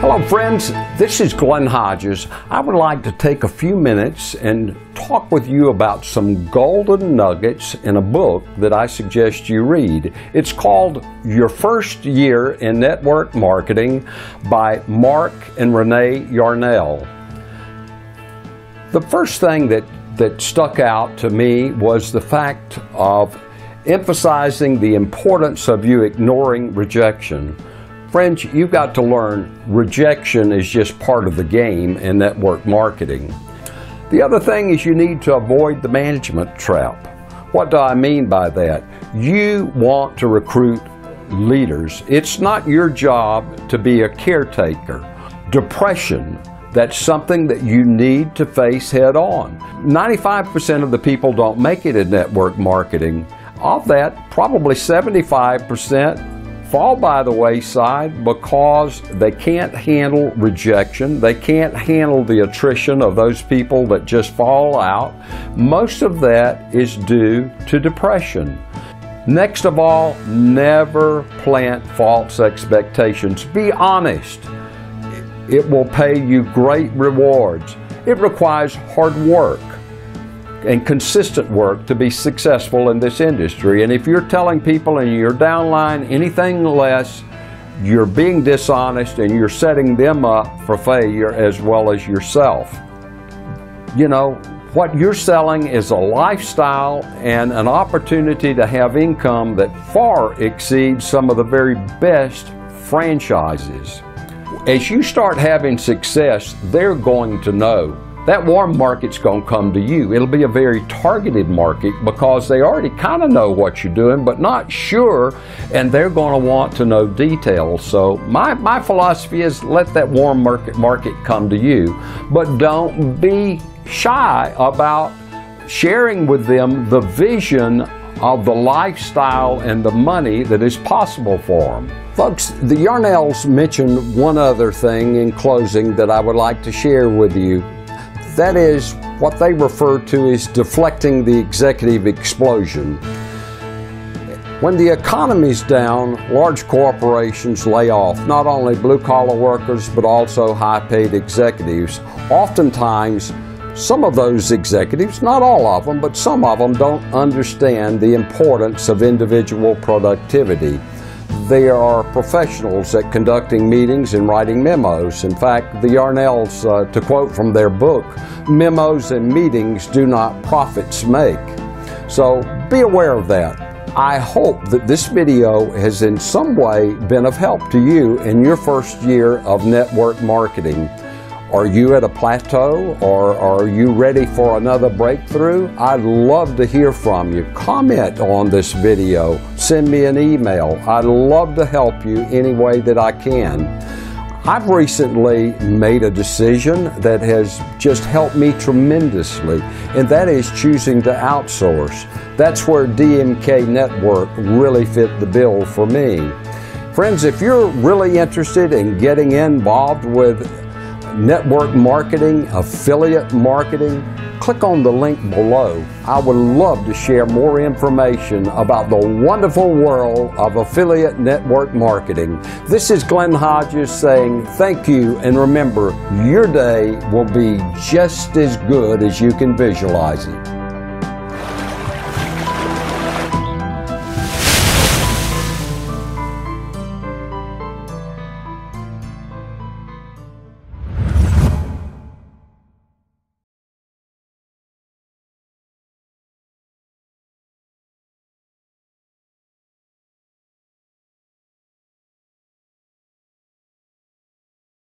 Hello friends, this is Glenn Hodges. I would like to take a few minutes and talk with you about some golden nuggets in a book that I suggest you read. It's called Your First Year in Network Marketing by Mark and Renee Yarnell. The first thing that stuck out to me was the fact of emphasizing the importance of you ignoring rejection. Friends, you've got to learn rejection is just part of the game in network marketing. The other thing is you need to avoid the management trap. What do I mean by that? You want to recruit leaders. It's not your job to be a caretaker. Depression, that's something that you need to face head on. 95% of the people don't make it in network marketing. Of that, probably 75% fall by the wayside because they can't handle rejection. They can't handle the attrition of those people that just fall out. Most of that is due to depression. Next of all, never plant false expectations. Be honest. It will pay you great rewards. It requires hard work and consistent work to be successful in this industry. And if you're telling people in your downline anything less, you're being dishonest and you're setting them up for failure as well as yourself. You know, what you're selling is a lifestyle and an opportunity to have income that far exceeds some of the very best franchises. As you start having success, they're going to know. That warm market's going to come to you. It'll be a very targeted market because they already kind of know what you're doing, but not sure, and they're going to want to know details. So my philosophy is let that warm market come to you, but don't be shy about sharing with them the vision of the lifestyle and the money that is possible for them. Folks, the Yarnells mentioned one other thing in closing that I would like to share with you. That is what they refer to as deflecting the executive explosion. When the economy's down, large corporations lay off not only blue-collar workers but also high-paid executives. Oftentimes, some of those executives, not all of them, but some of them don't understand the importance of individual productivity. They are professionals at conducting meetings and writing memos. In fact, the Yarnells, to quote from their book, memos and meetings do not profits make. So be aware of that. I hope that this video has in some way been of help to you in your first year of network marketing. Are you at a plateau or are you ready for another breakthrough? I'd love to hear from you. Comment on this video. Send me an email. I'd love to help you any way that I can. I've recently made a decision that has just helped me tremendously, and that is choosing to outsource. That's where DMK Network really fit the bill for me. Friends, if you're really interested in getting involved with network marketing, affiliate marketing, click on the link below. I would love to share more information about the wonderful world of affiliate network marketing. This is Glenn Hodges saying thank you, and remember, your day will be just as good as you can visualize it.